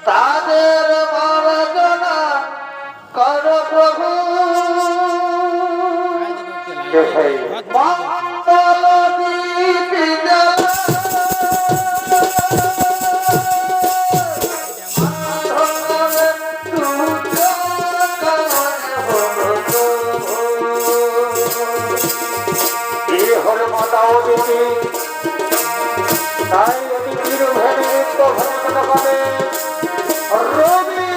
তাদের মার্জনা কর প্রভু মঙ্গল দীপিকা তাই অতিথির ভেবে নিত্য ভ্রমণ করে রবি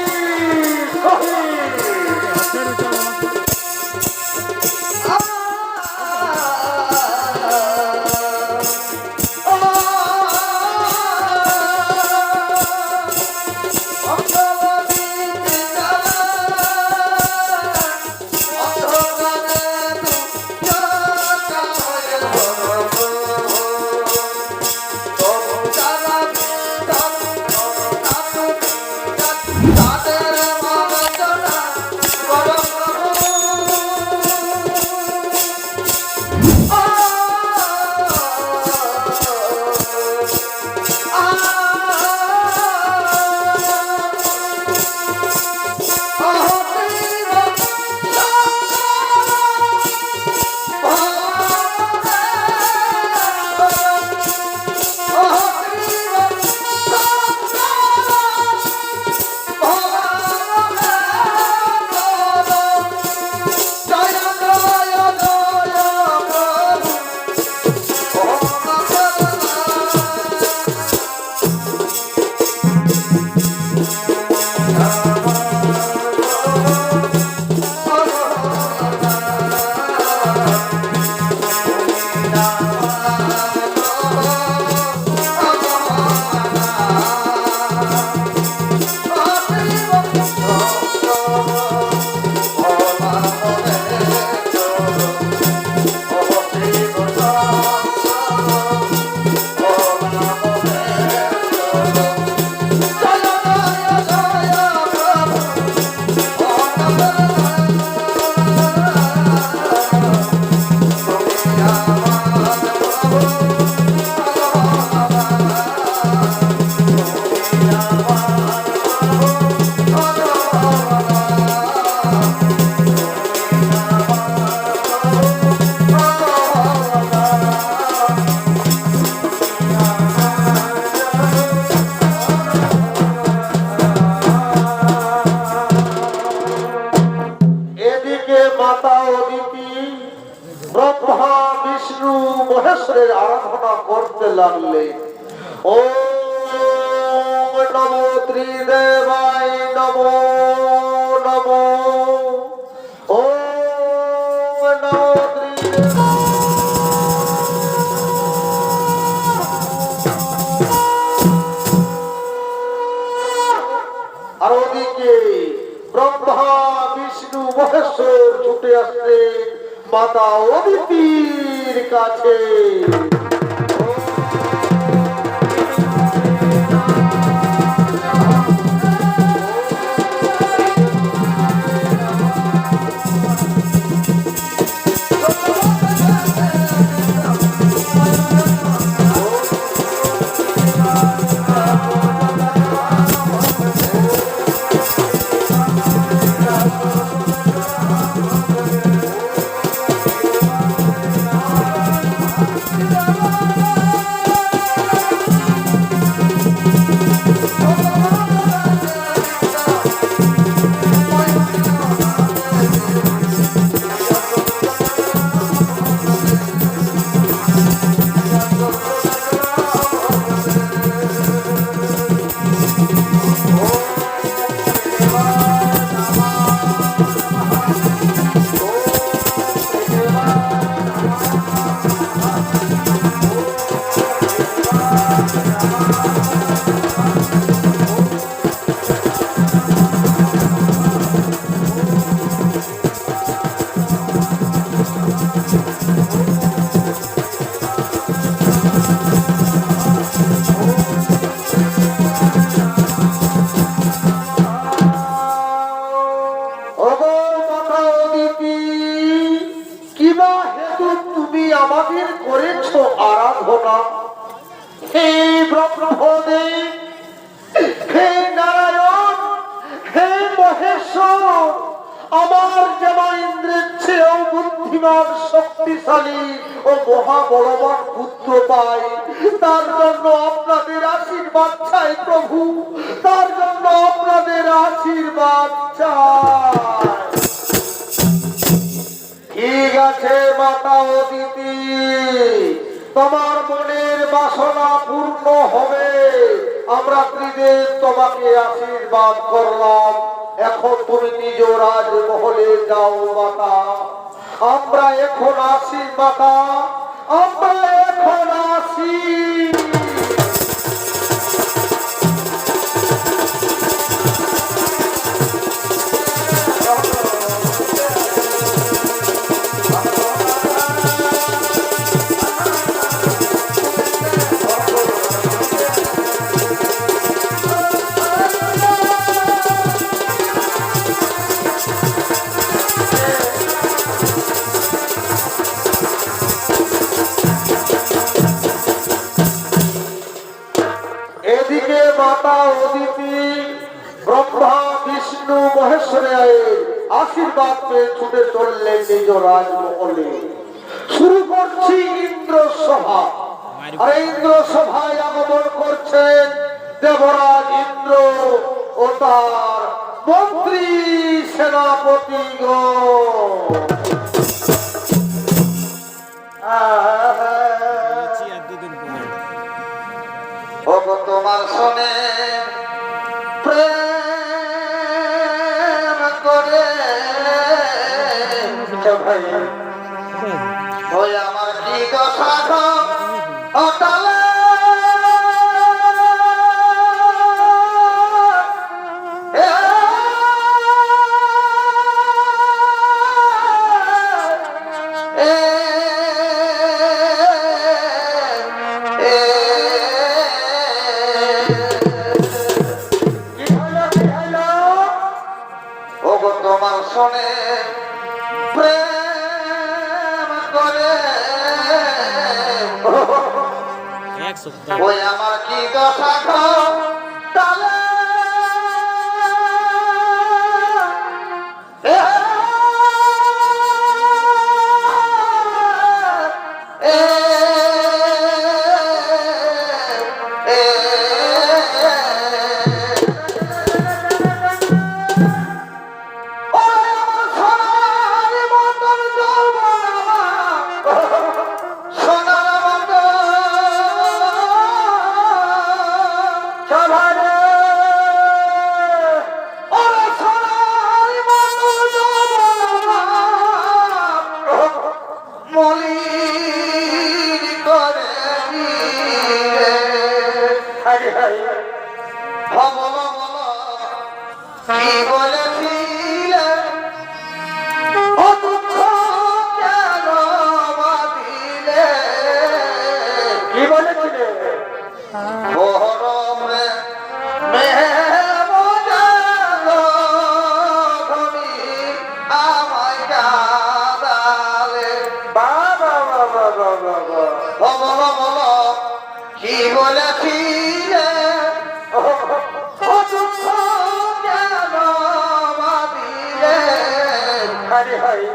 মহেশ্বরের আরাধনা করতে লাগলে ওম নমো ত্রিদেবায় নমো নমো ওম নমো আর ওদিকে ব্রহ্মা বিষ্ণু মহেশ্বর ছুটে আসছে মাতা অদিতির কাছে। Bye. যেহেতু তুমি আমাদের করেছ আরাধনা, হে ব্রহ্মদেব, হে নারায়ণ, হে মহেশ্বর, আমার যেমন ইন্দ্রের চেয়েও বুদ্ধিমান, শক্তিশালী ও মহাবলবান পুত্র পাই, তার জন্য আপনাদের আশীর্বাদ চাই প্রভু, তার জন্য আপনাদের আশীর্বাদ চাই। ঠিক আছে মাতা অদিতি, তোমার মনের বাসনা পূর্ণ হবে। আমরা ত্রিদেব তোমাকে আশীর্বাদ করলাম। এখন তুমি নিজ রাজমহলে যাও মাতা। আমরা এখন আসি মাতা, আমরা এখন আসি। এদিকে মাতা অদিতি ব্রহ্মা বিষ্ণু মহেশ্বরের আশীর্বাদ পেয়ে ছুটে চললেন নিজ রাজমহলে। শুরু করছি ইন্দ্র সভা। আর ইন্দ্র সভায় আগমন করছেন দেবরাজ ইন্দ্র ও তার মন্ত্রী সেনাপতিগণ। তোমার শোনে প্রেম করে ভাই ওই আমার কি দশা অটালে তোমার শোনে প্রেম করে ওই আমার কি দশা তালে কি বলেছিলে হরি হরি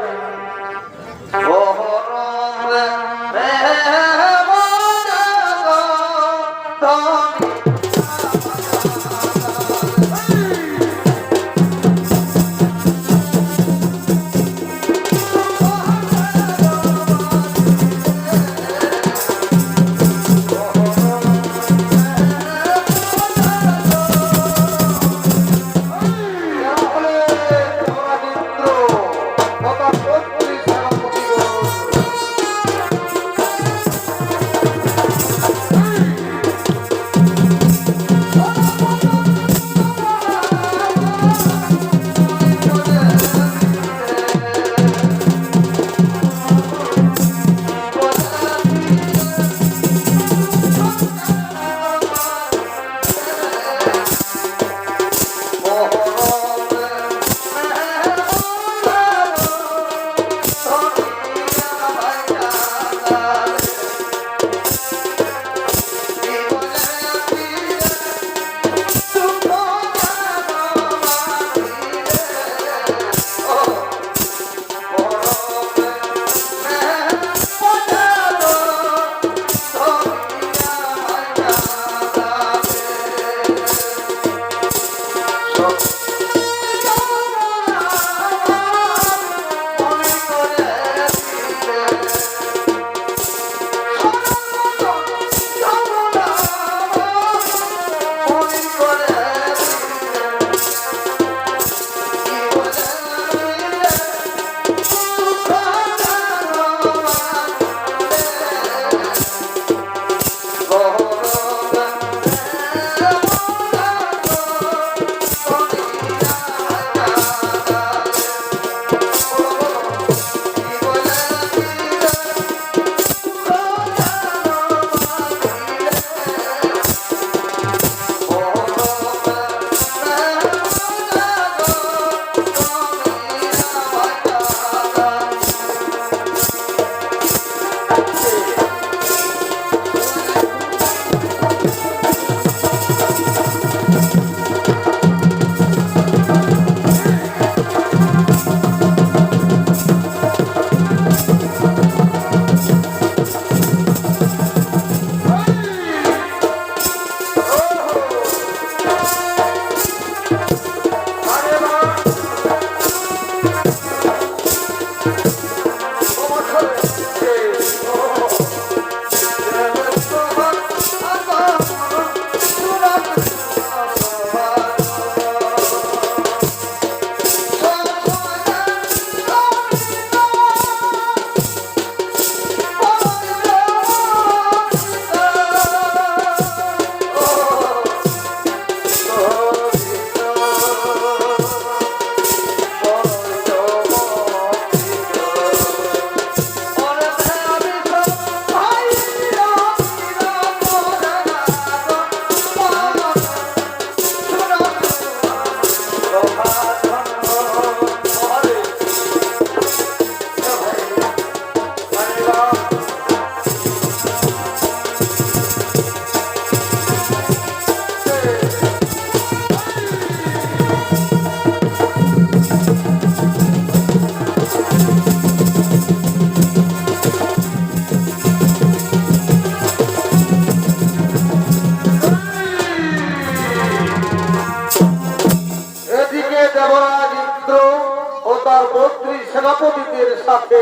সেনাপতিদের সাথে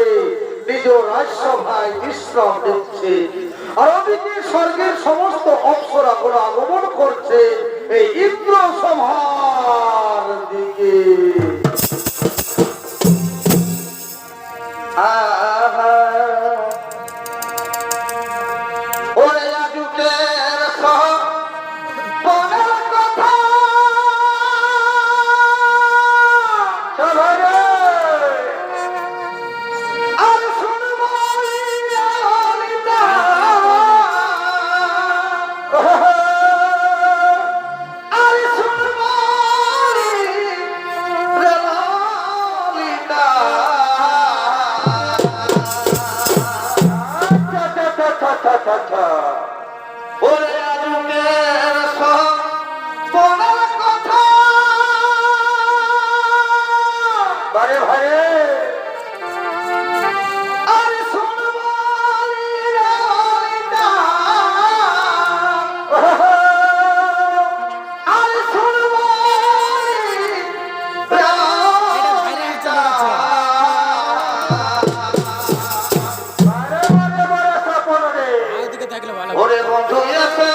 নিজ রাজসভায় বিশ্রাম নিচ্ছে, আর ওদিকে স্বর্গের সমস্ত অপ্সরাগুলো আগমন করছে এই ইন্দ্র সভার দিকে। ওরে আজুকের শহর মনের কথা চলো রে, আর শুনবো ললিতা, আর শুনবো ললিতা। ওরে আজুকের শহর মনের কথা, বারে ভারে আর শুনবো ললিতা, আর শুনবো ললিতা। ওরে বন্ধু এসে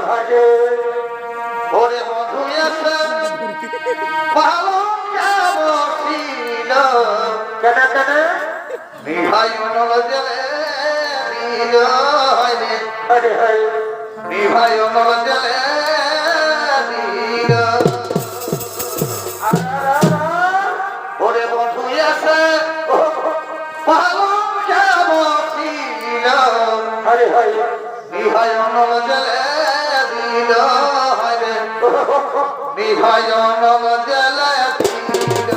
ভাগে, ওরে বন্ধু এসে ভালো বসিল কেন কেন বিভাই অনল জেলে দিল হইলে, আরে হাই বিভাই অনল জেলে দিল। ওরে বন্ধু এসে ভালো বসিল, আরে হাই বিভাই অনল জেলে দিল হইলে, বিভাই অনল জেলে দিল।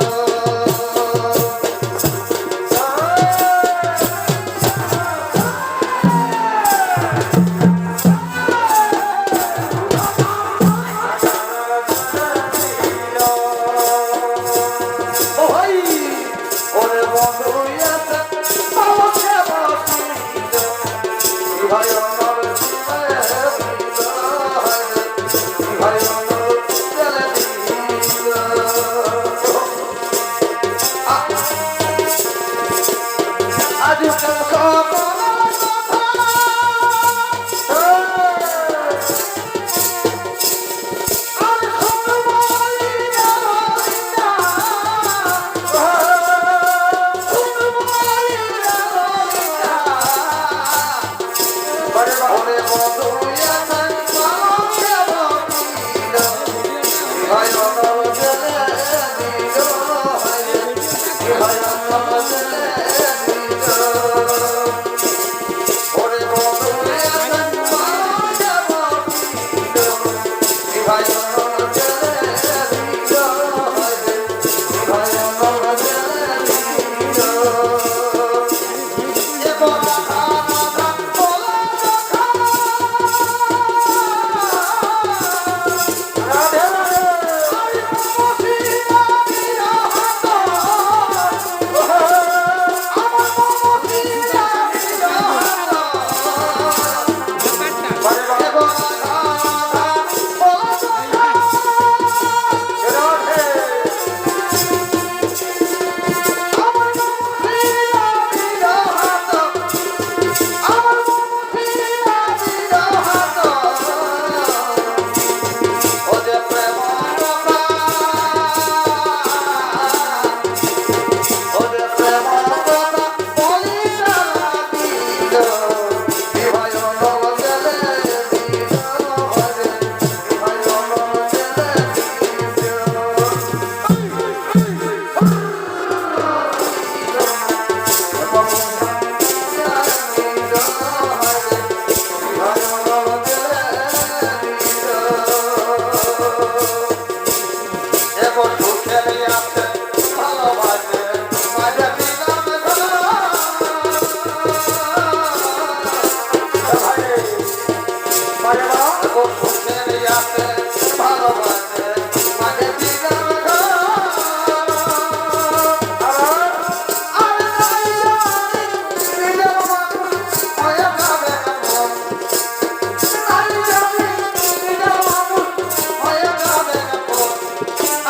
ওরে বন্ধু এসে ভালো বসিল, বিভাই অনল জেলে দিল হইলে, বিভাই অনল জেলে দিল। আছে ভালোবাসে মাঝে দিলাম সুখে আছে ভালোবাসে মাঝে দিলাম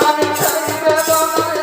আমি সেই বেদনায়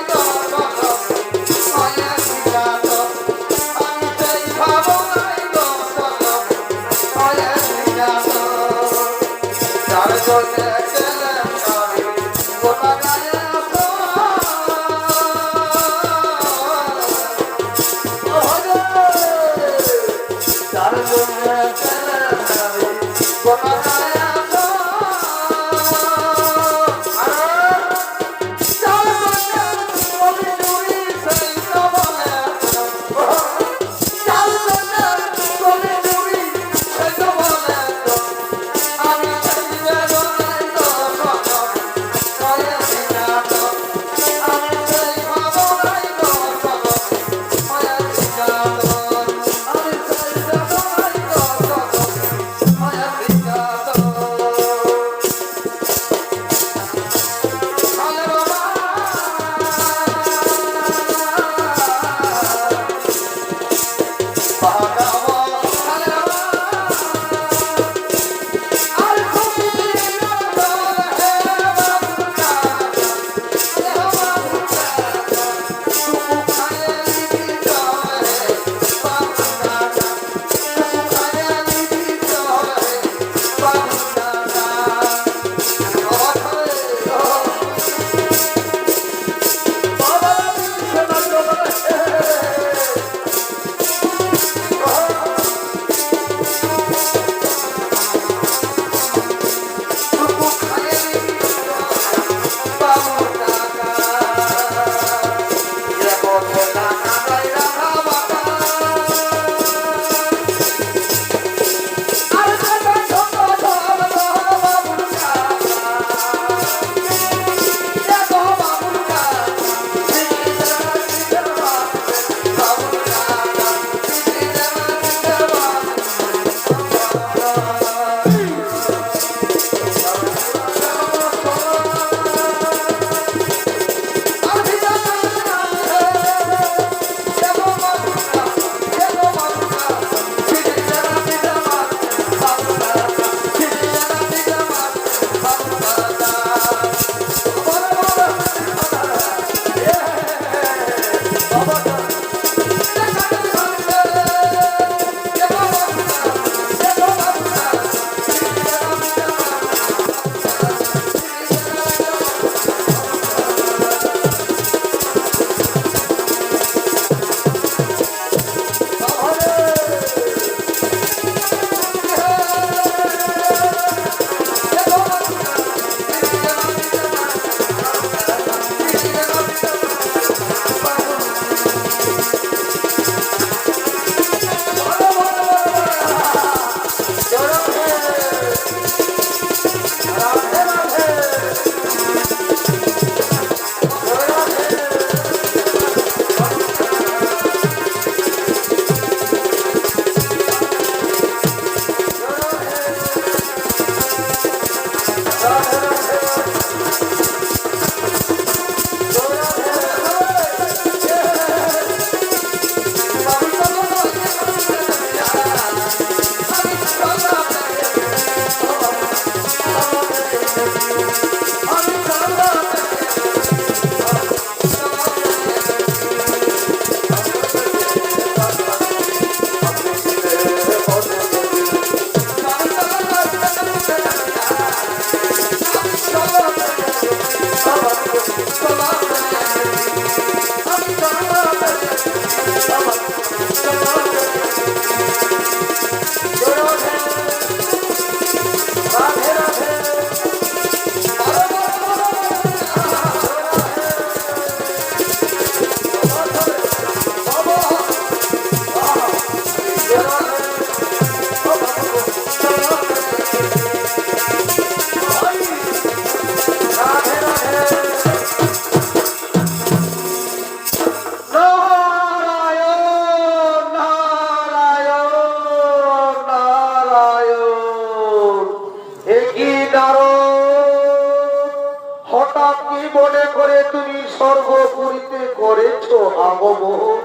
করে তুমি স্বর্গপুরীতে করেছ আগমন।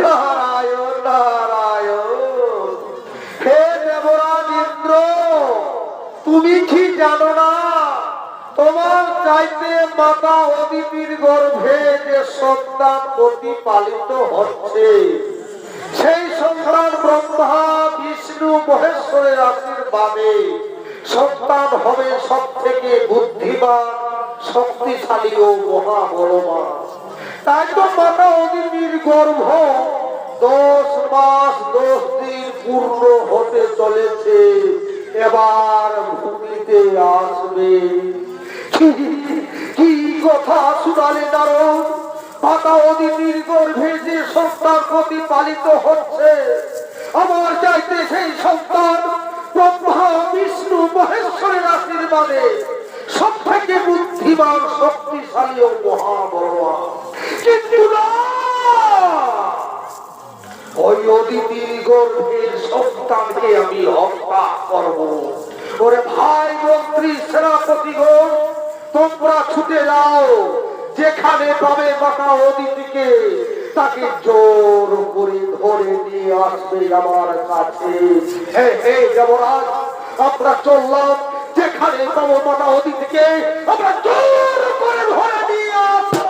নারায়ণ নারায়ণ। হে দেবরাজ ইন্দ্র, তুমি কি জানো না তোমার চাইতে মাতা অদিতির গর্ভে যে সন্তান প্রতিপালিত হচ্ছে, সেই সন্তান ব্রহ্মা বিষ্ণু মহেশ্বরের আশীর্বাদে সন্তান হবে সব থেকে বুদ্ধিমান, শক্তিশালী ও মহাবলবান। তাই তো মাতা অদিতির গর্ভ 10 মাস 10 দিন পূর্ণ হতে চলেছে, এবার ভূমিতে আসবে। কি কথা শুনালে নারদ? মাতা অদিতির গর্ভে যে সন্তান প্রতিপালিত হচ্ছে, আমার চাইতে সেই সন্তান ব্রহ্মা বিষ্ণু মহেশ্বরের আশীর্বাদে সব থেকে বুদ্ধিমান, শক্তিশালী ও মহাবলবান। কিন্তু না, ওই অদিতির গর্ভের সন্তানকে আমি হত্যা করব। ওরে ভাই মন্ত্রী, সেনাপতিগণ, তোমরা ছুটে যাও, যেখানে পাবে মাতা অদিতিকে তাকে জোর করে ধরে নিয়ে আসবে আমার কাছে। হে হে দেবরাজ, আমরা চললাম, যেখানে পাবো মাতা অদিতিকে আমরা জোর করে ধরে নিয়ে আসবো।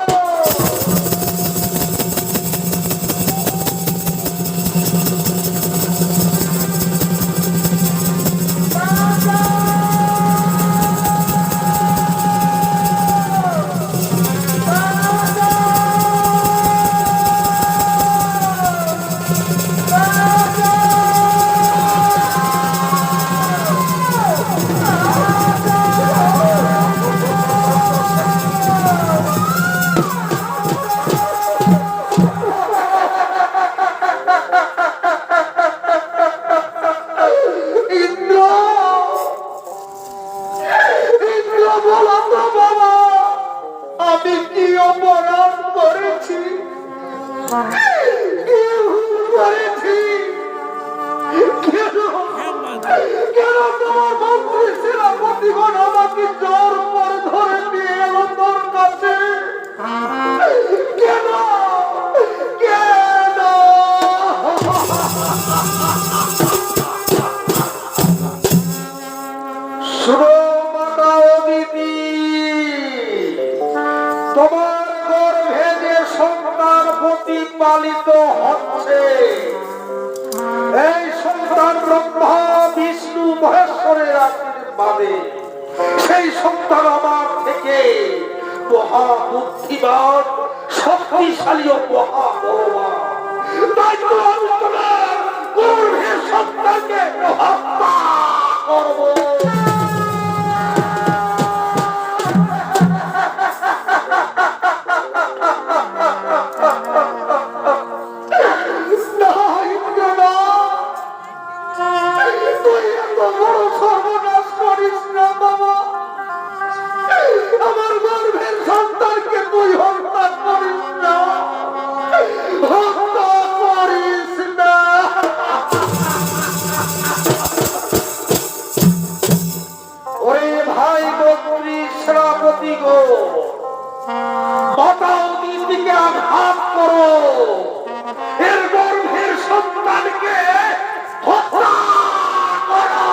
তোমার গর্ভে যে সন্তান প্রতিপালিত হচ্ছে, এই সন্তান ব্রহ্মা বিষ্ণু মহেশ্বরের আশীর্বাদে সেই সন্তান আমার থেকে মহা বুদ্ধিমান, শক্তিশালী ও মহাবলবান। তাই তো আমি তোমার গর্ভের সন্তানকে হত্যা করব। মাতা অদিতিকে আঘাত করো, এর গর্ভের সন্তানকে হত্যা করো।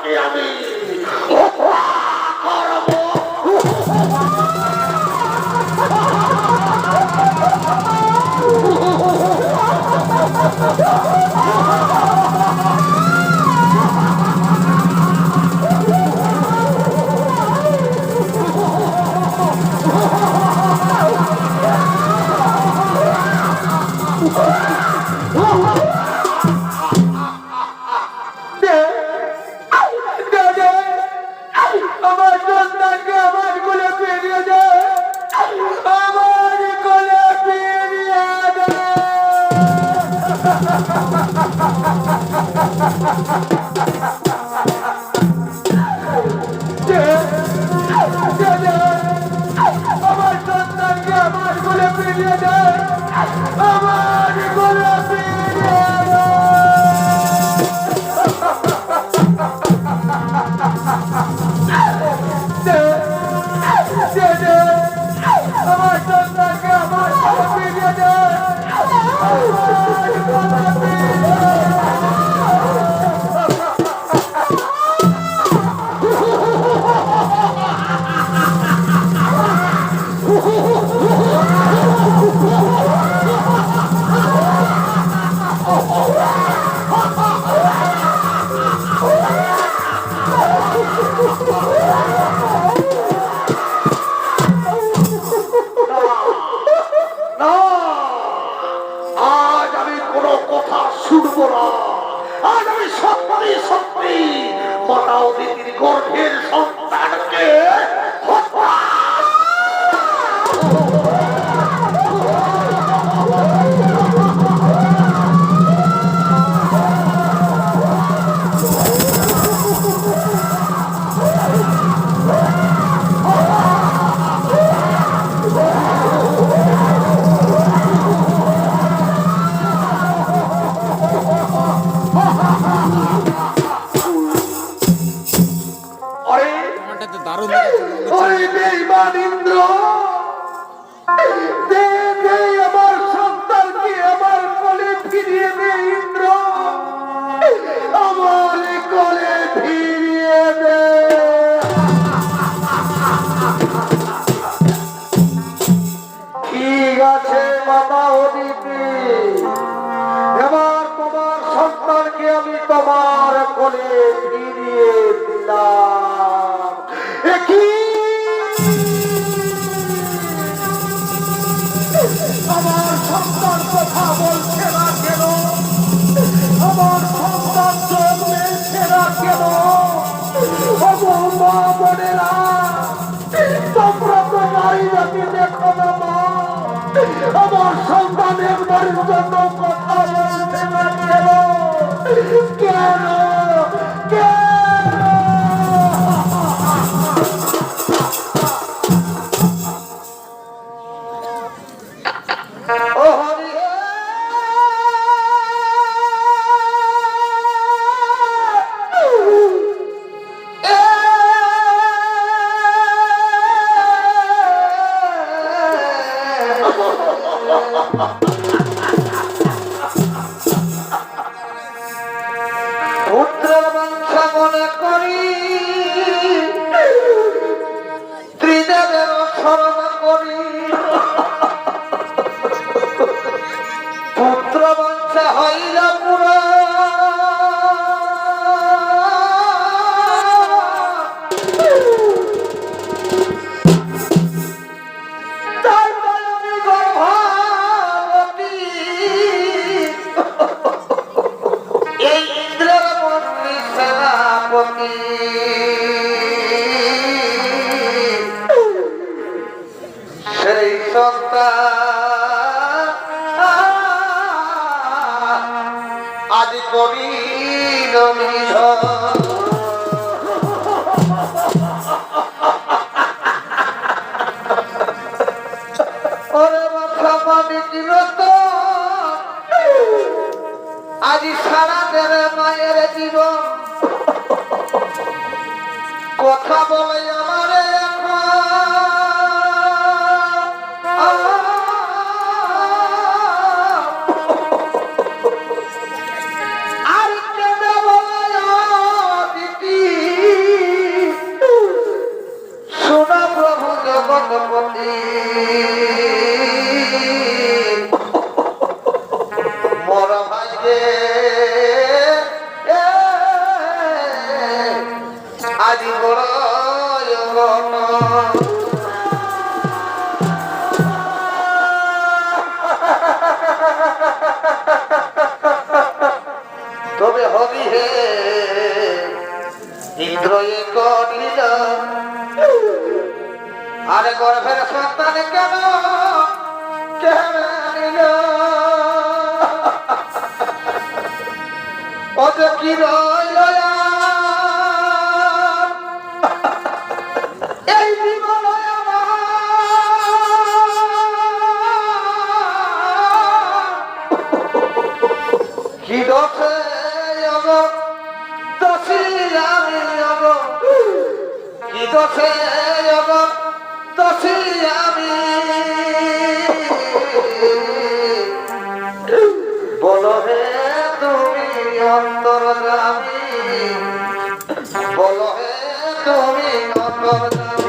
সন্তানকে আমি হত্যা করবো। আমার সন্তানকে আমার কোলে ফিরিয়ে দে, আমার কোলে ফিরিয়ে দে। আমার সন্তানকে আমার কোলে ফিরিয়ে দে, আমার কোলে ফিরিয়ে দে। আমার সন্তানকে আমার কোলে ফিরিয়ে দে, আমার কোলে ফিরিয়ে দে। আজ আমি কোনো কথা শুনবো না। আজ আমি সত্যি সত্যি মাতা অদিতির গর্ভের সন্তানকে হত্যা। ওই বেঈমান ইন্দ্র, দে দে আমার সন্তানকে আমার কোলে ফিরিয়ে দে ইন্দ্র, আমার কোলে ফিরিয়ে দে। ঠিক আছে মাতা অদিতি, এবার তোমার সন্তানকে আমি তোমার কোলে ফিরিয়ে দিলাম। আমার সন্তান কথা বলছে না কেন? আমার সন্তান চোখ মেলছে না কেন? মা বোনেরা, তোমরা তো নারী জাতি দেখো না মা, আমার সন্তান একবারের জন্য কথা বলছে না কেন? কেন কেন? ও হরি পুত্রের বংশ মনে করি ত্রিদেবের স্মরণ করি, পুত্র বংশ হইল পুরা সেই সন্তান আদি কবি ওরে মাথা পানি দিল তো আজি সারা দেবে মায়ের জীবন, কথা বলে আমারে আর কেন বলে দিতি আজি বড় তবে হবি হে ইন্দ্র করিল আরে গর্ভের সন্তান কেন কেড়ে নিল ও যে কি রইল এই জীবন কি দোষে দোষী আমি কি দোষে দোষী আমি বলো হে তুমি অন্তর্গামী বলো হে তুমি অন্তর্গামী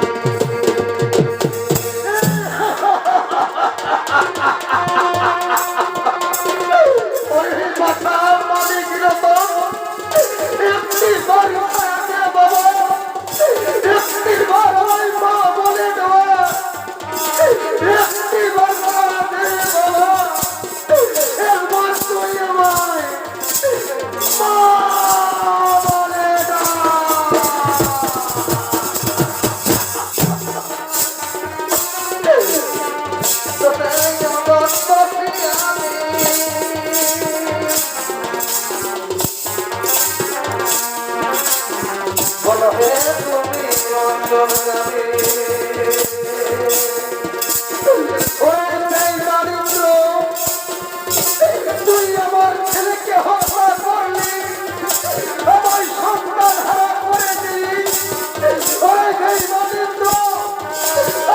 বলো হে তুমি অন্তর্গামী তুই আমার ছেলেকে হত্যা করলি আমার সন্তান হারা করে দিলি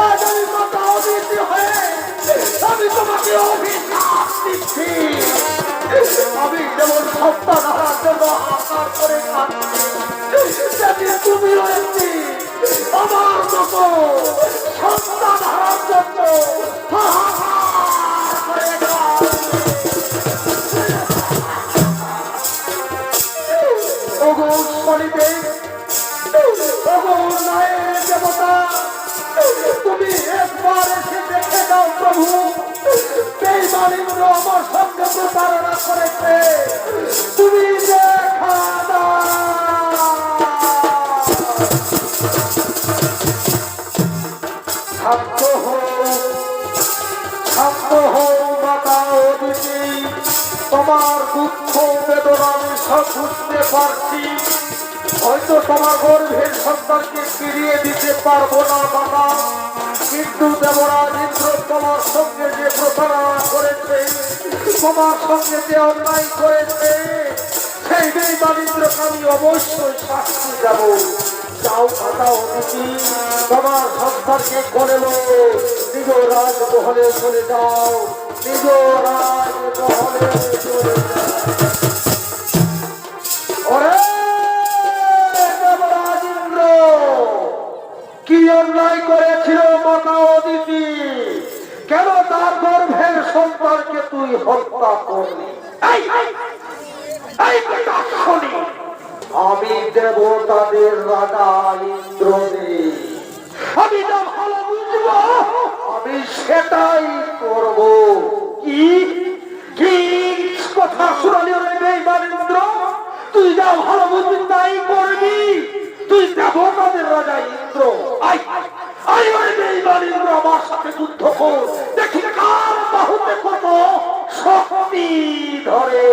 আজ আমি মাতা অদিতি হয়ে আমি তোমাকে অভিশাপ দিচ্ছি আমি যেমন সন্তান হারার জন্য আশা করে কাঁদছি তুমি রয়েছি আমার মতো সন্তান হারার জন্য তুমি একবার এসে দেখে দাও প্রভু বেঈমানিগুলো আমার সঙ্গে প্রতারণা করেছে তুমি দেখা দাও শান্ত হও মাতা অদিতি তোমার দুঃখ বেদনা আমি সব বুঝতে পারছি হয়তো তোমার গর্ভের সন্তানকে ফিরিয়ে দিতে পারবো না বাবা কিন্তু দেবরাজ ইন্দ্র তোমার সঙ্গে যে প্রতারণা করেছে তোমার সঙ্গে যে অন্যায় করেছে সেই বেঈমান ইন্দ্রকে আমি অবশ্যই শাস্তি দেব যাও মাতা অদিতি তোমার সন্তানকে কোলে নিজ রাজমহলে চলে যাও নিজ রাজমহলে চলে যাও ওরে দেবরাজ ইন্দ্র কি অন্যায় করেছিল মাতা অদিতি কেন তার গর্ভের সন্তানকে তুই হত্যা করলি আমি দেবতাদের রাজা ইন্দ্রদেব আমি যা ভালো বুঝবো আমি সেটাই করব কি কি কথা শুনালি রে বেঈমান ইন্দ্র তুই যা ভালো বুঝবি তাই করবি তুই দেবতাদের রাজা ইন্দ্র আই বেঈমান ইন্দ্র আমার সাথে যুদ্ধ কর দেখি কার বাহুতে কত শক্তি ধরে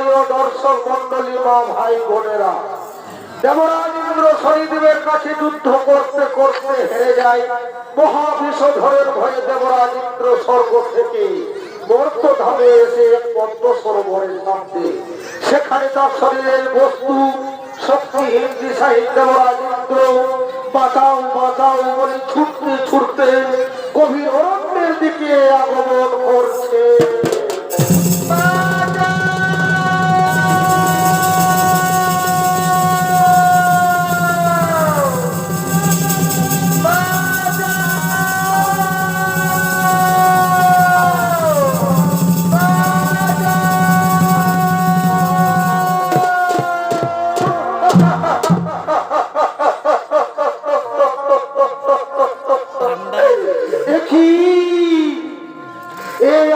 প্রিয় দর্শক মন্ডলী, মা ভাই বোনেরা, দেবরাজ ইন্দ্র শনিদেবের কাছে যুদ্ধ করতে করতে হেরে যায়। মহাবিষধরের ভয়ে দেবরাজ ইন্দ্র স্বর্গ থেকে মর্তধামে এসে পদ্ম সরোবরে নামতে, সেখানে তার শরীরের বস্তু শক্তিহীন দিশাহীন দেবরাজ ইন্দ্র বাঁচাও বাঁচাও বলে ছুটতে ছুটতে গভীর অরণ্যের দিকে আগমন করছে।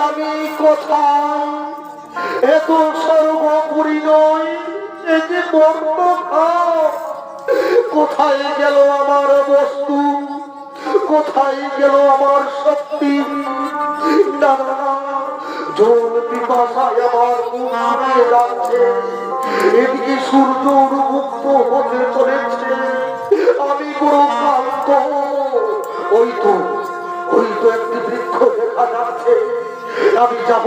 আমি কোথায়? এত সর্বপুরী নয়, এ যে কোথায় গেল আমার বস্তু, কোথায় গেল আমার শক্তি? না না, জল পিপাসায় আমার মুখে যাচ্ছে, এদিকে সূর্য উন্মুক্ত হতে চলেছে, আমি পুরো ক্লান্ত। ওই তো একটি বৃক্ষ দেখা যাচ্ছে, আমি যাব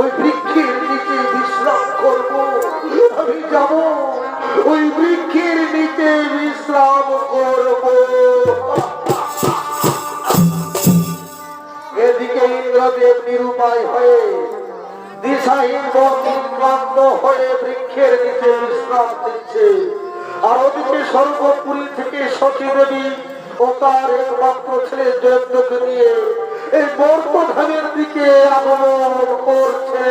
ওই বৃক্ষের নিচে বিশ্রাম করব, আমি যাব ওই বৃক্ষের নিচে বিশ্রাম করব। এদিকে ইন্দ্রদেব নিরুপায় হয়ে দিশাহীন ক্লান্ত হয়ে বৃক্ষের নিচে বিশ্রাম দিচ্ছে, আর ওদিকে স্বর্গপুরী থেকে সতী দেবী ও তার একমাত্র ছেলে জয়ন্তকে নিয়ে এই মর্তধামের দিকে আগমন করছে।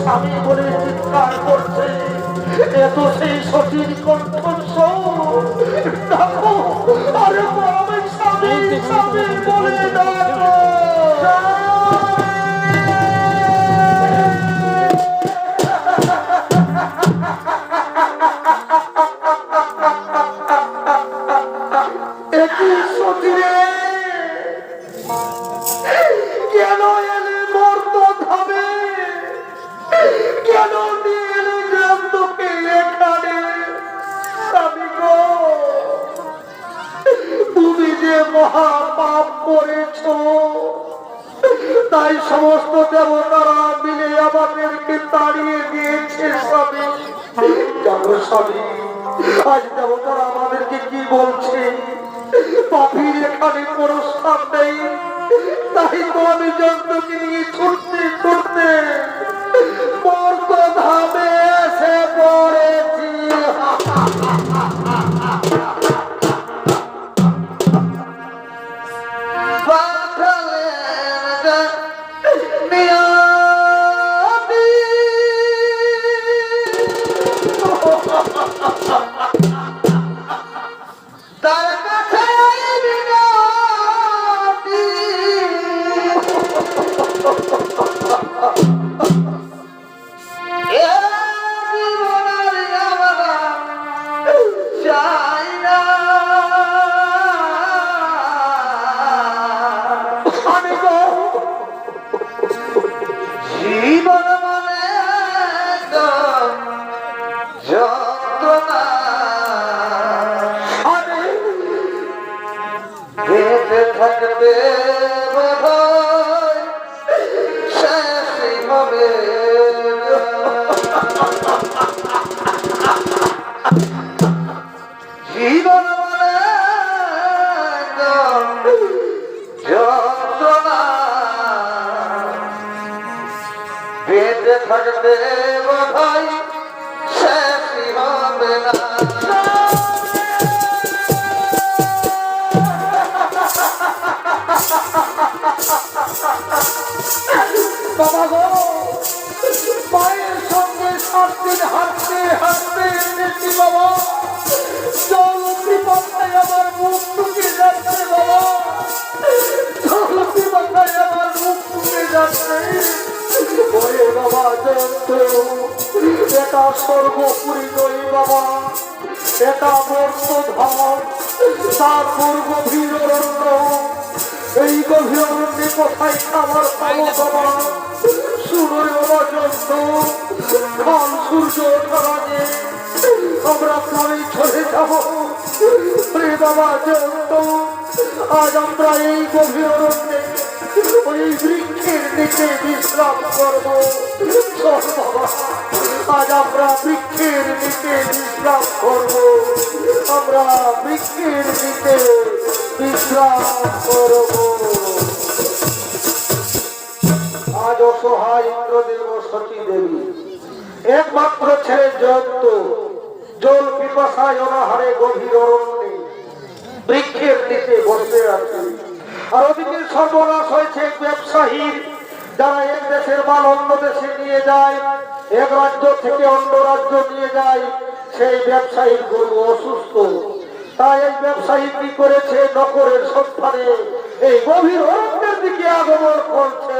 স্বামী বলে চিৎকার করছে, এত সেই সতীর কণ্ঠস্বর। দেখো, আরে স্বামী স্বামী বলে ডাকো। একই সতীরে কেন এলে মর্তধামে, কেন নিয়ে এলে জয়ন্তকে এখানে? স্বামী গো, তুমি যে মহা পাপ করেছ, তাই সমস্ত দেবতারা মিলে আমাদেরকে তাড়িয়ে দিয়েছে। স্বামী জানো স্বামী, আজ দেবতারা আমাদেরকে কি বলছে? পাপীর এখানে কোনো স্থান নেই, তাই তো আমি জয়ন্তকে নিয়ে ছুটতে ছুটতে মর্তধামে এসে পড়েছি। থাকবে হবে জীবন যন্ত্রণা বেঁচে থাকবে বোধহয় শেষই হবে না। বাবা গো, মায়ের সঙ্গে 7 দিন হাঁটতে হাঁটতে এনেছি বাবা, জলতি মাথায় আমার মুখ টুকে যাচ্ছে বাবা, জলতি মাথায় আমার মুখ টুকে যাচ্ছে। ওরে বাবা জয়ন্ত, তারপর গভীর অরণ্য, এই গভীর অরণ্যে কোথায় খাবার পাবো বাবা? শুনুরে বাবা জন্তু, কাল সূর্য ওঠার আগে আমরা প্রাণী চলে যাবো। রে বাবা জন্তু, আজ আমরা এই গভীর অরণ্যে ওই বৃক্ষের নিচে বিশ্রাম করবো। চল বাবা, আজ আমরা বৃক্ষের নিচে বিশ্রাম করবো। আমরা বৃক্ষের নিচে বিশ্রাম করবো। আজ অসহায় ইন্দ্রদেব ও সতী দেবী একমাত্র ছেলে জয়ন্ত জল পিপাসায় অনাহারে গভীর অরণ্যে বৃক্ষের নিচে বসে আছে। আর ওদিকে সর্বনাশ হয়েছে এক ব্যবসায়ীর, যারা এক দেশের মাল অন্য দেশে নিয়ে যায়, এক রাজ্য থেকে অন্য রাজ্য নিয়ে যায়। সেই ব্যবসায়ীর গরু অসুস্থ, তাই এই ব্যবসায়ী কি করেছে, নগরের সন্ধানে এই গভীর অরণ্যের দিকে আগমন করছে।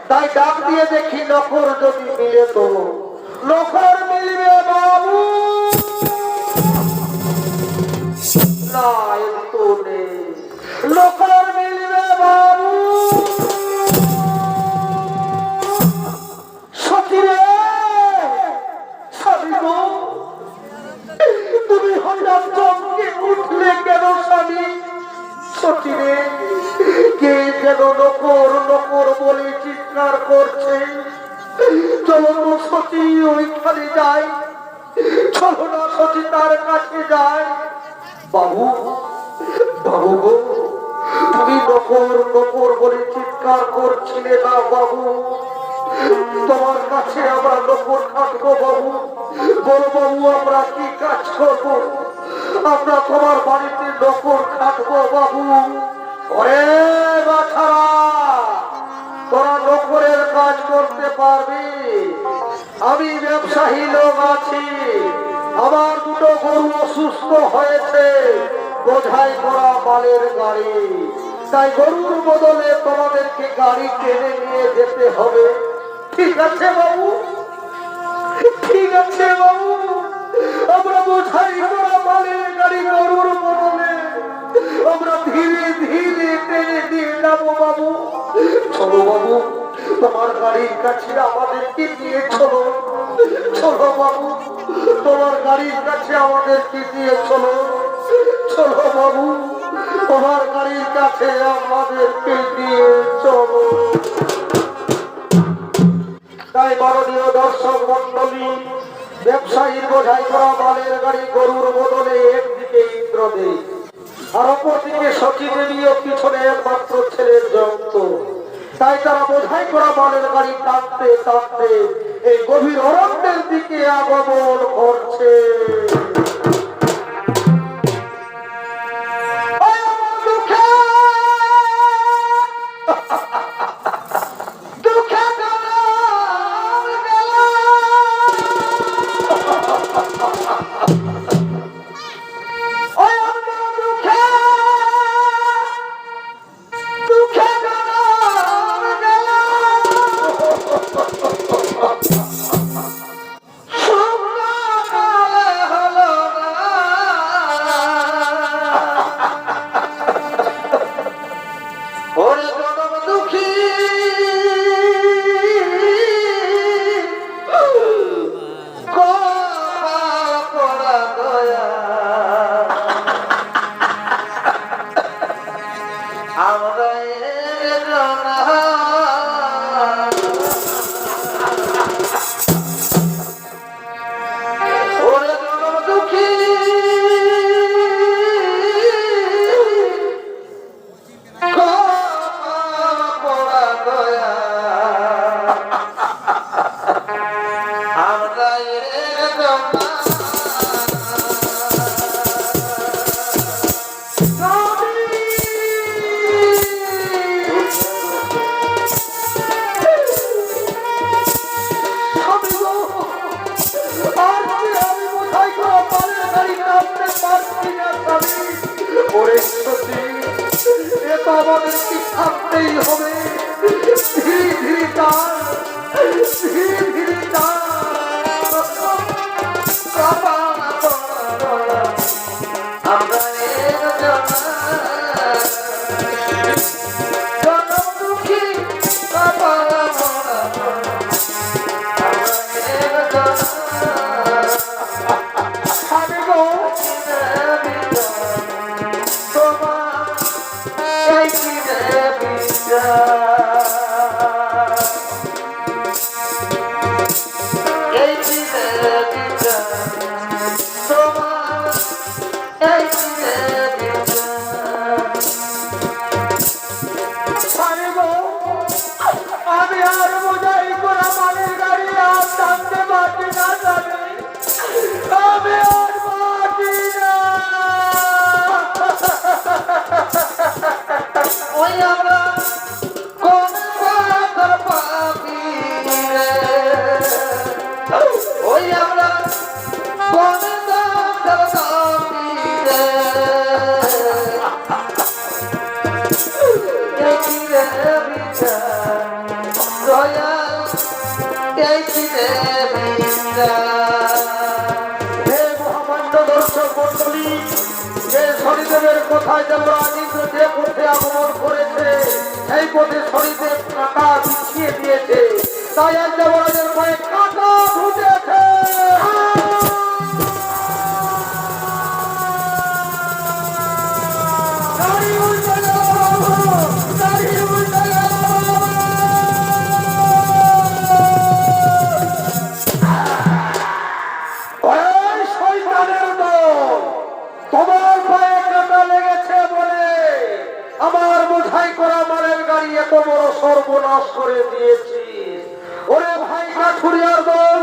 তাই ডাক দিয়ে দেখি নখর যদি মিলে তো। নখর মিলবে বাবু না, একটু নেই। নখর মিলবে বাবু। সতী রে, স্বামী গো, তুমি হঠাৎ চমকে উঠলে কেন স্বামী? সতী রে, কে যেন নকর নকর বলে চিৎকার করছে। চলো না সতী ওইখানে যাই, চলো না সতী তার কাছে যাই। বাবু, বাবু গো, তুমি নকর নকর বলে চিৎকার করছিলে না বাবু? তোমার কাছে আমরা নকর খাটবো বাবু। বলো বাবু, আমরা কি কাজ করবো? আমরা তোমার বাড়িতে নকর খাটবো বাবু। ওরে বাছারা, তোরা নকরের কাজ করতে পারবি? আমি ব্যবসায়ী লোক আছি, আমার দুটো গরু অসুস্থ হয়েছে, বোঝাই করা মালের গাড়ি, তাই গরুর বদলে তোমাদেরকে গাড়ি টেনে নিয়ে যেতে হবে। ঠিক আছে বাবু, ঠিক আছে বাবু, আমরা বোঝাই করা মালের গাড়ি গরুর বদলে আমরা ধীরে ধীরে টেনে দিয়ে যাবো বাবু। চলো বাবু, তোমার গাড়ির কাছে আমাদেরকে নিয়ে চলো। চলো বাবু, তোমার গাড়ির কাছে আমাদেরকে নিয়ে চলো। চলো বাবু, তোমার গাড়ির কাছে আমাদেরকে নিয়ে চলো। তাই মাননীয় দর্শক মন্ডলী, ব্যবসায়ীর বোঝাই করা মালের গাড়ি গরুর বদলে একদিকে ইন্দ্রদেব আর অপরদিকে সতী দেবী ও পিছনে একমাত্র ছেলের জয়ন্ত। তাই তারা বোঝাই করা মালের গাড়ি টানতে টানতে এই গভীর অরণ্যের দিকে আগমন করছে। হলো আমরা ওরে জনম দুঃখী পড়া দয়া আমরা আমাদের কি থাকতেই হবে ধীরে ধীরে টান ধীরে ধীরে টান আমরা জনম দুঃখী বাবা আমি আর বোঝাই করা মানের গাড়ি আর টানতে পারছি না জানি আমি আর পারছি না ওই আমরা কোন পাথর পাবি রে ওই আমরা কোন পাথর পাবি রে এই রে বিচার দয়া এই রে বিচার হে মহামান্য দর্শক মণ্ডলী যে শনিদেবের কোথায় যেমন আদিত্য যে পথে আগমন করেছে সেই পথে শনিদেব কাঁটা বিছিয়ে দিয়েছে তাই আজ দেবরাজের পায়ে কাঁটা ঢুকেছে তোমার পায়ে কাঁটা লেগেছে বলে আমার বোঝাই করা মালের গাড়ি এত বড় সর্বনাশ করে দিয়েছি ওরে ভাই কাঠুরিয়ার দল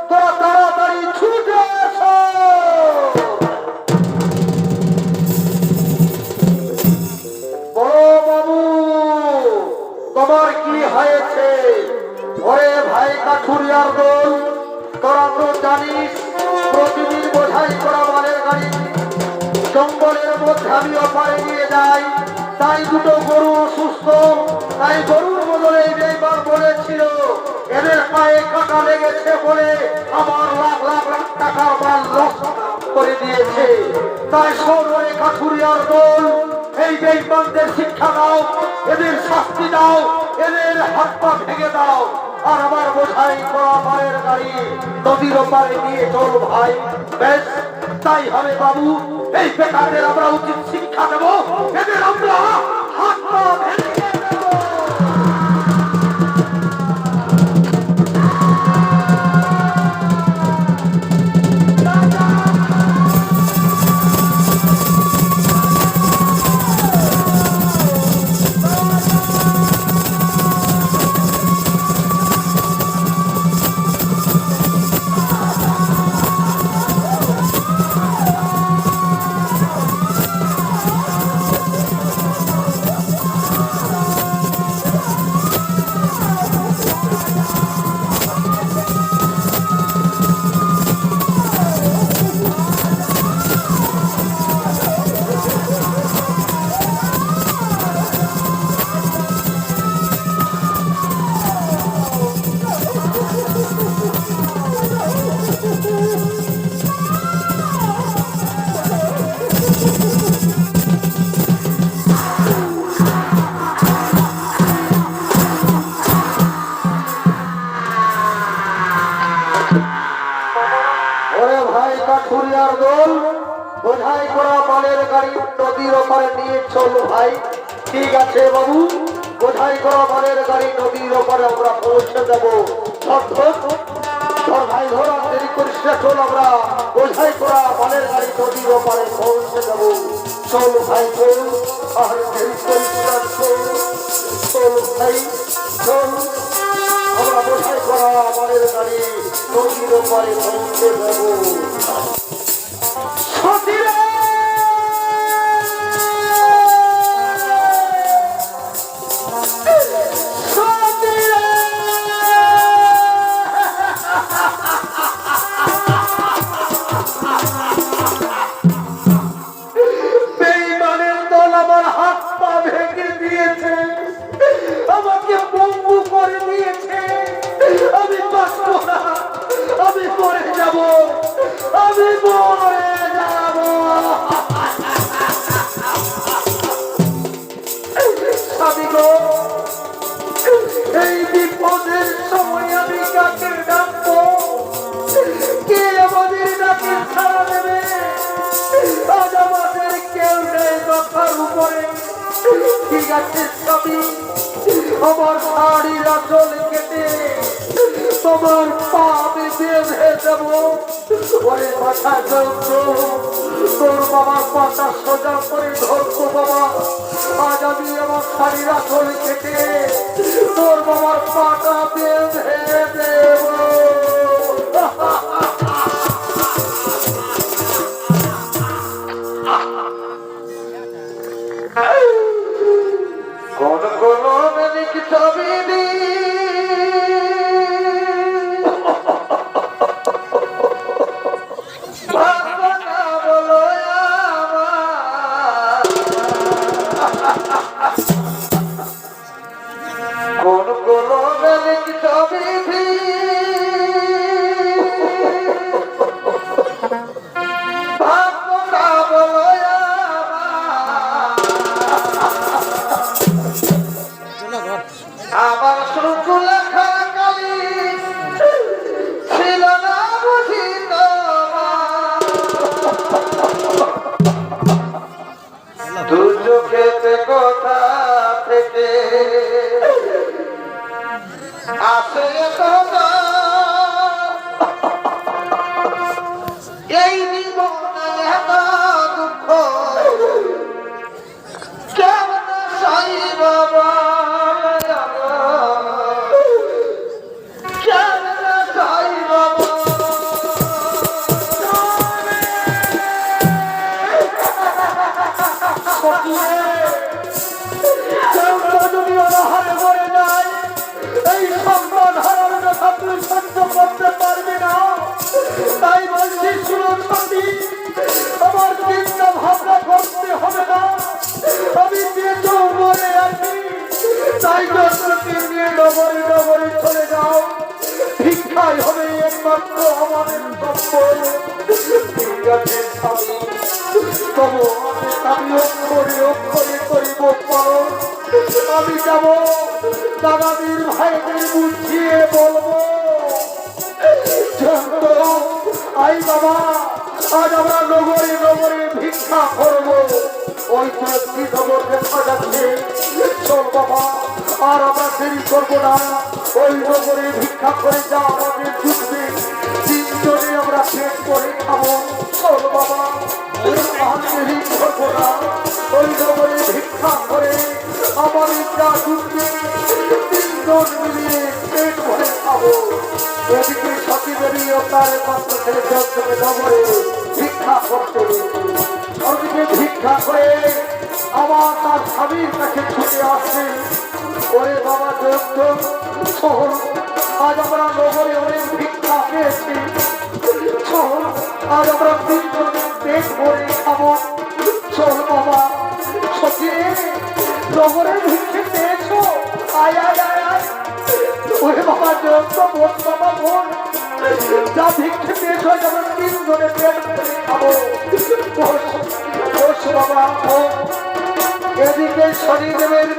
তোরা তাড়াতাড়ি ছুটে এসো বড় বাবু তোমার কি হয়েছে ওরে ভাই কাঠুরিয়ার দল তোরা তো জানিস প্রতিদিন বোঝাই করা মালের গাড়ি জঙ্গলের মধ্যে আমি অপারে নিয়ে যাই তাই দুটো গরু অসুস্থ তাই গরুর বদলে এইবার বলেছিল এদের পায়ে কাঁটা লেগেছে বলে আমার লাখ লাখ লাখ টাকার মাল লস করে দিয়েছে তাই সৌরে কাঠুরিয়ার দল এই বেঈমানদের শিক্ষা দাও এদের শাস্তি দাও এদের হাত পা ভেঙে দাও আর আমার বোঝাই করা মায়ের গাড়ি নদীর ওপারে নিয়ে চল ভাই বেশ তাই হবে বাবু এই বেকারদের আমরা উচিত শিক্ষা দেব এদের আমরা হাত পা ভেঙে দেব বোঝাই করা মালের গাড়ি নদীর ওপারে নিয়ে চল ভাই ঠিক আছে বাবু, কোথায় করা মালের গাড়ি নদীর ওপারে আমরা পৌঁছে দেবো। ধর ভাই ধর, আর দেরি করিস না, চল আমরা কোথায় করা মালের গাড়ি নদীর ওপারে পৌঁছে দেবো। চল ভাই চল, আর দেরি করিস না, চল চল ভাই চল, আমরা কোথায় করা মালের গাড়ি নদীর ওপারে পৌঁছে দেবো। সতীরা আমাকে বন্ধু করে দিয়েছে, আমি বাঁচব না, আমি মরে যাব, আমি মরে যাব। স্বামী গো, এই বিপদের সময় আমি কাকে ডাকবো? কে আমাদের ডাকে সাড়া দেবে? আজ আমাদের কেউ নেই মাথার উপরে। ঠিক আছে স্বামী, আমার শাড়ির আঁচল কেটে তোমার পা আমি বেঁধে দেবো। ওরে মাথা যন্ত্র, তোর বাবার পাতা সোজা করে ধরতো বাবা। আজ আমি আমার শাড়ির আঁচল কেটে তোর বাবার পাটা বেঁধে দেবো। কোন কোন মেনিক ছবি বলো কোন কোন মেনিক ছবি আমার শুধু লেখা কালি ছিল না বুঝি দু চোখেতে কোথা থেকে আসে কথা এই জীবনে এত দুঃখ কেমন সাই বাবা করতে পারবে না। তাই বলছি শুনো সতী, আমার চিন্তা ভাবনা করতে হবে না। আমি বেঁচেও মরে আছি, তাই যন্ত্রকে নিয়ে ডবরে ডবরে চলে যাও। ভিক্ষাই হবে একমাত্র আমাদের সম্পদ। ঠিক আছে স্বামী, তবু আমি অক্ষরে অক্ষরে করিব পালন। আমি যাব দাদাদির ভাইদের বুঝিয়ে বলবো, আই বাবা, আজ আমরা নগরে নগরে ভিক্ষা করবো। ওই তো একটি নগর দেখা যাচ্ছে, চল বাবা, আর আমরা দেরি করবো না। ওই নগরে ভিক্ষা করে যা আমাদের ঢুকবে, তিনজনে আমরা পেট করে খাবো। চল বাবা, আর দেরি করবো না। ওই নগরে ভিক্ষা করে আমাদের যা ঢুকবে, তিনজন মিলিয়ে পেট ভরে খাবো। এদিকে সতীদেবী ও তার পাত্র ছেলে জগৎকে নগরে ভিক্ষা করতে গেছে। ওদিকে ভিক্ষা করে আবার তার স্বামীর কাছে ছুটে আসছে। ওরে বাবা জগৎ শহর, আজ আমরা নগরে অনেক ভিক্ষা পেয়েছি। শহর, আজ আমরা তিনজন পেট ভরে খাবো। চল বাবা, সতী নগরে ভিক্ষে পেয়েছো, আয় আয় আয় আয়। ওরে বাবা জগৎ, বোন বাবা বোন, যা ভিক্ষে পেয়েছো যেমন তিনজনে পেট ভরে খাবো। বাবা, এদিকে শনিদেবের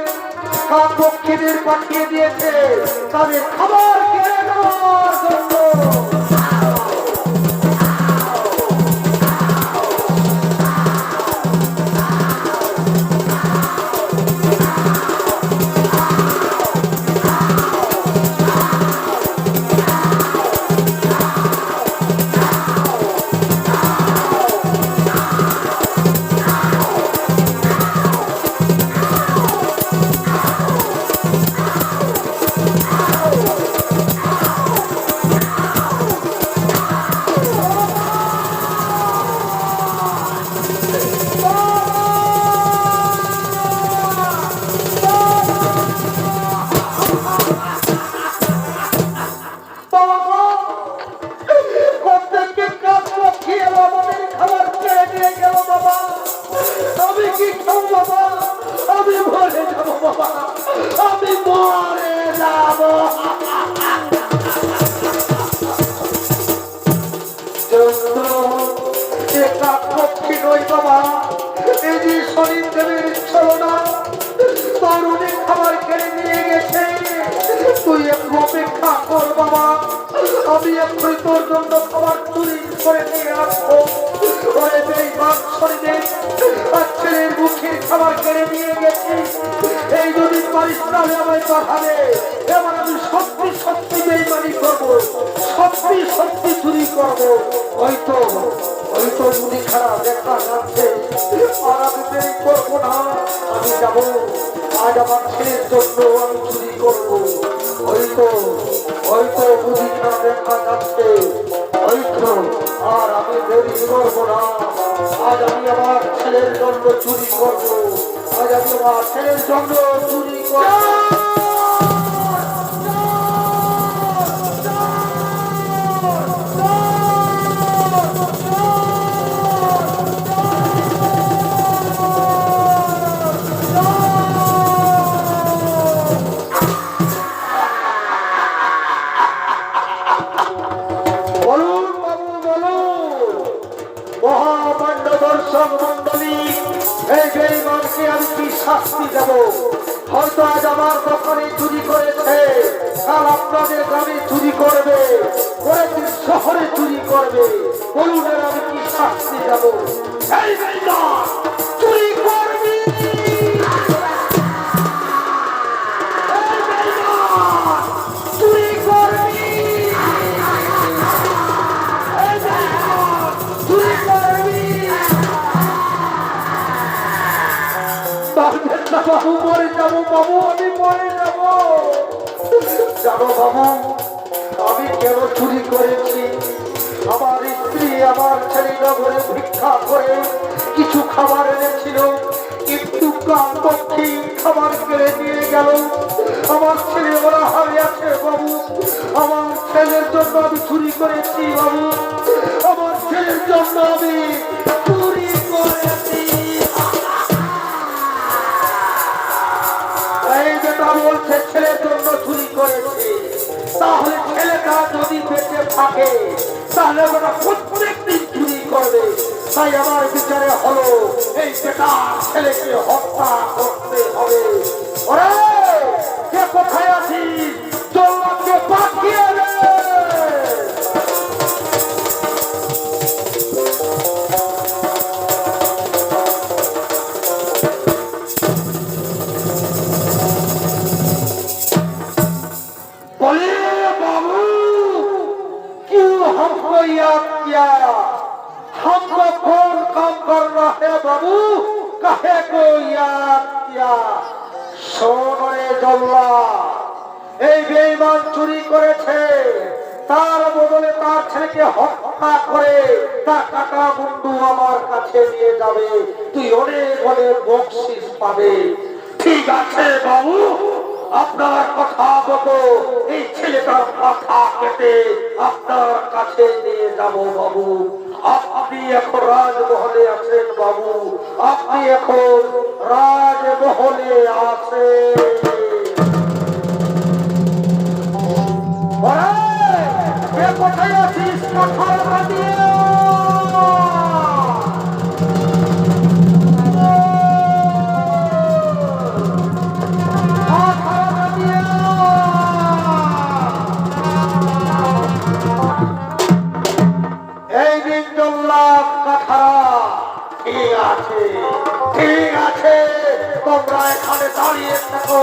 পক্ষীদের পাঠিয়ে দিয়েছে তাদের খাবার কিনে নেওয়ার জন্য। আমি মরে যাব। এটা পক্ষী নই বাবা, এই যে শরীর দেবের ছলনা, তরুণী খাবার কেড়ে নিয়ে গেছে। তুই একটু অপেক্ষা কর বাবা, আমি একটু তোর জন্য খাবার চুরি করে নিয়ে আসবো। ওরে বেঈমান শরীরে আর ছেলের মুখের খাবার কেড়ে নিয়ে গেছি, এই যদি পারিস তাহলে আমায় পাঠাবে। এবার আমি সত্যি সত্যি বেঈমানি করবো, সত্যি সত্যি চুরি করবো। হয়তো মুদি খারাপ দেখা যাচ্ছে, আর আমি দেরি করবো না, আমি যাবো। আজ আমার ছেলের জন্য আমি চুরি করবো। হয়তো মুদি খারাপ দেখা যাচ্ছে, হয়তো আর আমি দেরি করবো না। আজ আমি আমার ছেলের জন্য চুরি করবো, আজ আমি আমার ছেলের জন্য চুরি করবো। শাস্তি দেব। হয়তো আজ আমার দোকানে চুরি করেছে, কাল আপনাদের গ্রামে চুরি করবে, পরের দিন শহরে চুরি করবে। বলুন আমি কি শাস্তি দেব? এই বেঈমান, চুরি করবি, চুরি করবি, চুরি করবি। বাবু মরে যাবো, বাবু আমি মরে যাবো। জানো বাবু আমি কেন চুরি করেছি? আমার স্ত্রী আমার ছেলে নগরে ভিক্ষা করে কিছু খাবার এনেছিল, কিন্তু কাল পক্ষী খাবার কেড়ে নিয়ে গেল। আমার ছেলে ওরা হারিয়ে আছে বাবু, আমার ছেলের জন্য আমি চুরি করেছি বাবু, আমার ছেলের জন্য আমি চুরি করেছি। বলছে ছেলের জন্য চুরি করেছে, তাহলে ছেলেটা যদি বেঁচে থাকে তাহলে ওরা প্রত্যেক দিন চুরি করবে। তাই আমার বিচারে হলো এই বেটার ছেলেকে হত্যা করতে হবে। ওরে কে কোথায় আছিস? জল্লাদকে পাঠিয়ে দে। हमको कौन काम करना है बाबू, कहे को याद किया? सोनरे जल्ला এই বেঈমান চুরি করেছে, তার বদলে তার ছেলেকে হত্যা করে তার কাটা মুন্ডু আমার কাছে নিয়ে যাবে, তুই অনেক অনেক বকশিস পাবে। ঠিক আছে বাবু, আপনার কথা মতো এই ছেলেটার মাথা কেটে আপনার কাছে নিয়ে যাব বাবু। আপনি এখন রাজমহলে আছেন বাবু, আপনি এখন রাজমহলে আছেন। কোথায় আছিস? কথা দিয়ে ঠিক আছে, তোমরা এখানে দাঁড়িয়ে থাকো।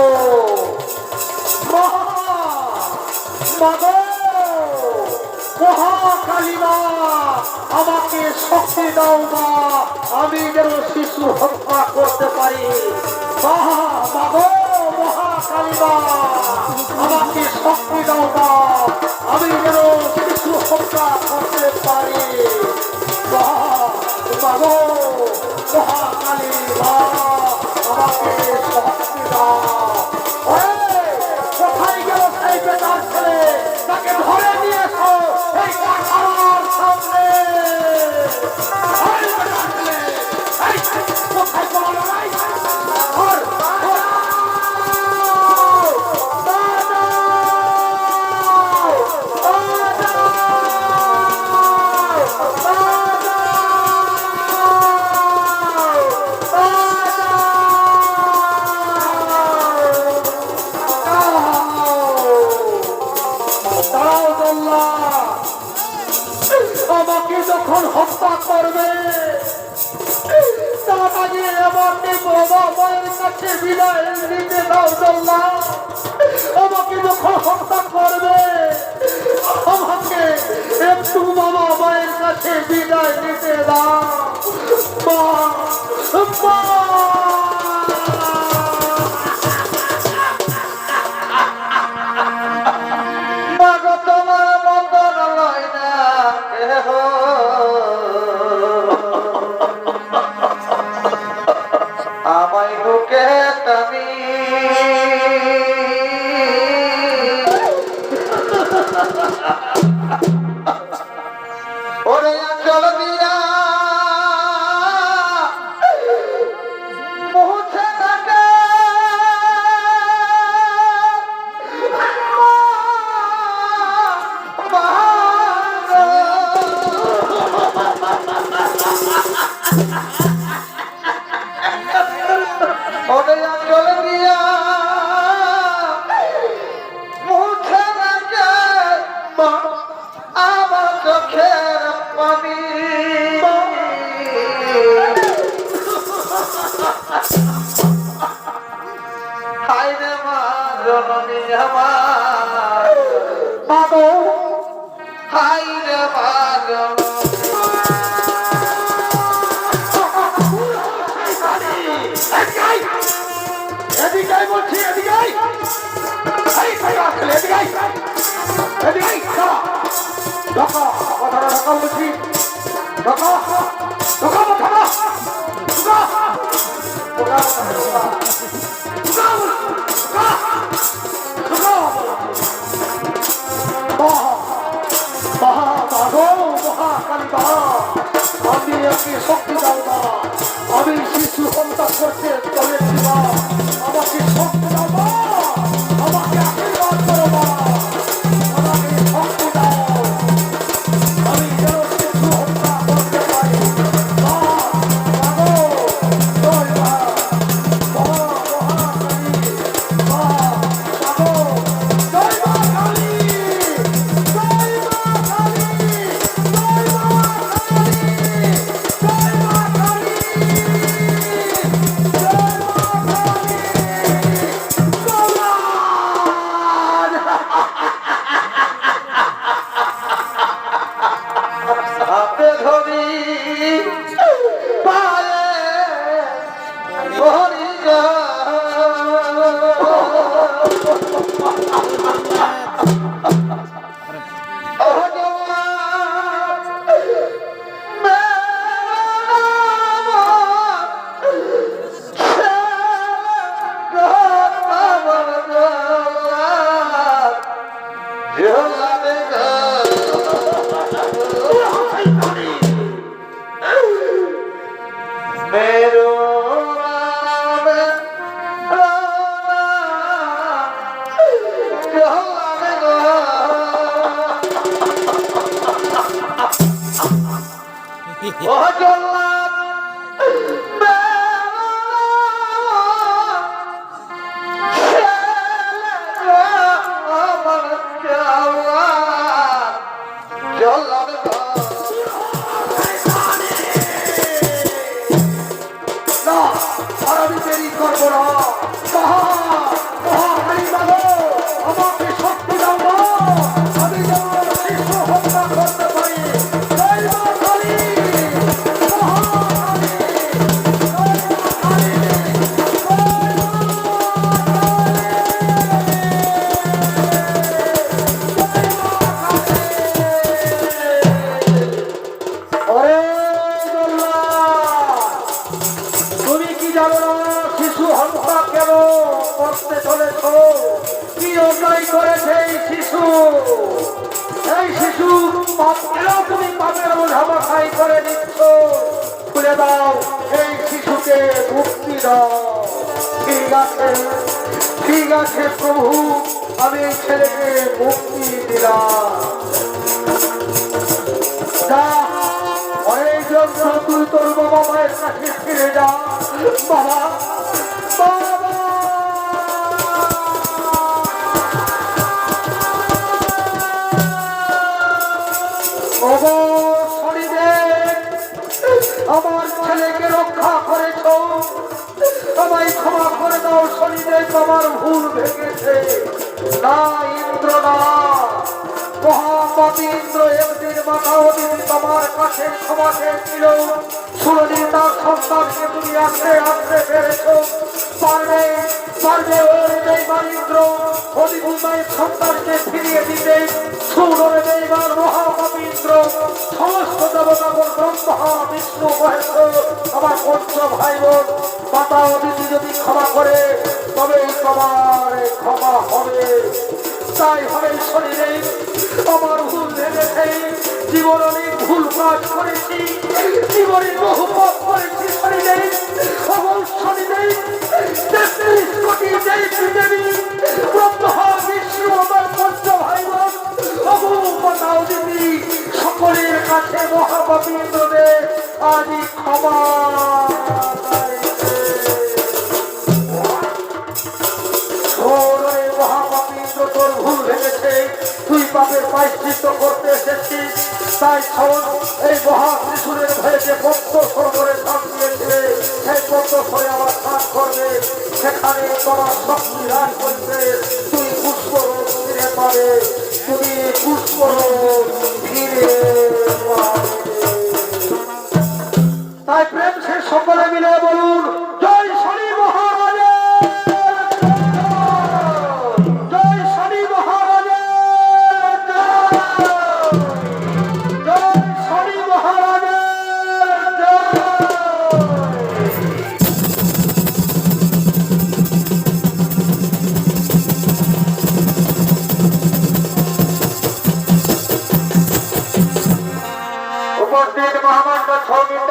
মহাকালী মা, আমাকে শক্তি দাও মা, আমি যেন শিশু হত্যা করতে পারি। মহাকালী মা, আমাকে শক্তি দাও মা, আমি যেন শিশু হত্যা করতে পারি। মহাকালী মা, আমাকে শক্তি দাও। কোথায় গেল সেই বেটার ছেলে? তাকে ধরে নিয়ে এসো এই কাঠার সামনে। কোথায় বলো নাই? যখন হত্যা করবে তার আগে আমাকে বাবা মায়ের কাছে বিদায় নিতে দাও জল্লা। আমাকে যখন হত্যা করবে আমাকে একটু বাবা মায়ের কাছে বিদায় নিতে দাও। মা মা আমায় বুকে তুমি ওরে চল দিয়া মুছে থাকে ওরে চল দিয়া মুছে থাকে আমার চোখের পানি। হায় রে মা জননী আমার মাগো হায় রে মা জননী এদিকে বলছি এদিকে এদিকে ঢোকা কথাটা ঢোকা বলছি ঢোকা ঢোকা ঢোকা আমি একটি শক্তি দাও না। আমি শিশু হত্যা করতে চলেছি মা। আমাকে শক্তি দাও মা। আমাকে আশীর্বাদ করো মা। আমাকে শক্তি দাও। আমি যেন শিশু হত্যা করতে পারি। মা মাগো জয় মা। মহাকালী মা মাগো জয় মা কালী। জয় মা কালী। জয় মা কালী। জয় মা কালী। হাতে ধরি পায়ে ধরি গো। ও জওয়ান মেরা আমার জওয়ান मेरो আমি দেরি করবো না। মহাকালী মাগো আমাকে শক্তি দাও মা। আমি যেন শিশু হত্যা করতে পারি। জয় মা কালী। মহাকালী। জয় মা কালী। ওরে জল্লাদ, তুমি কি জানো না শিশু হত্যা কেন করতে চলেছ? কি অন্যায় করেছে এই শিশু? এই শিশু পাপ কেন তুমি পাপের বোঝা মাথায় করে নিচ্ছ? খুলে দাও, এই শিশুকে মুক্তি দাও। ঠিক আছে ঠিক আছে প্রভু, আমি এই ছেলেকে মুক্তি দিলাম। যা অনেক জন্য তুই তোর বাবা মায়ের কাছে ফিরে যা। বাবা বাবা ওগো শরীরে তোমার ভুল ভেঙেছে। না ইন্দ্র না, মহাপাপী ইন্দ্র একদিন মাতাবতী তোমার কাছে ক্ষমা চেয়েছিল। শুনি তার সন্তানকে তুমি আঁকড়ে আঁকড়ে ফেলেছ। পারবে পারবে ওর বেইমান ইন্দ্র অধিভূমায়ের সন্তানকে ফিরিয়ে দিতে। শুনরে বেইমান মহাপাপী ইন্দ্র সমস্ত দেবতাগণ ব্রহ্মা বিষ্ণু মহেন্দ্র আমার পঞ্চ ভাই বোন মাতা অদিতি যদি ক্ষমা করে তবেই তোমার ক্ষমা হবে। তাই হবে শরীরে আমার ভুল ভেঙেছে। জীবন অনেক ভুল কাজ করেছি, জীবনে বহু পাপ করেছি। শরীরে শরীরে ৩৩ কোটি দেব দেবী ব্রহ্মা বিষ্ণু আমার পঞ্চ ভাই বোন মাতা অদিতি সকলের কাছে মহাপাপী ইন্দ্রদেব আজই ক্ষমা তোর ভুল ভেঙেছে। তুই পাপের প্রায়শ্চিত্ত করতে এসেছিস। তাই এই মহা ত্রিশূলের ভয়ে যে পদ্মসরে স্থান দিয়েছিলে সেই পদ্মসরে আবার স্নান করবে। সেখানে তোমার শক্তি হ্রাস করবে। তুই পুষ্পরোগ ফিরে পাবে। তুমি পুষ্পরোগ ফিরে পাবে। তাই প্রেম সে সকলে মিলে বলুন জয় শনি মহারাজের জয়, শনি মহারাজের জয়, শনি মহারাজের জয়। উপস্থিত মহামান্য 6 মিনিট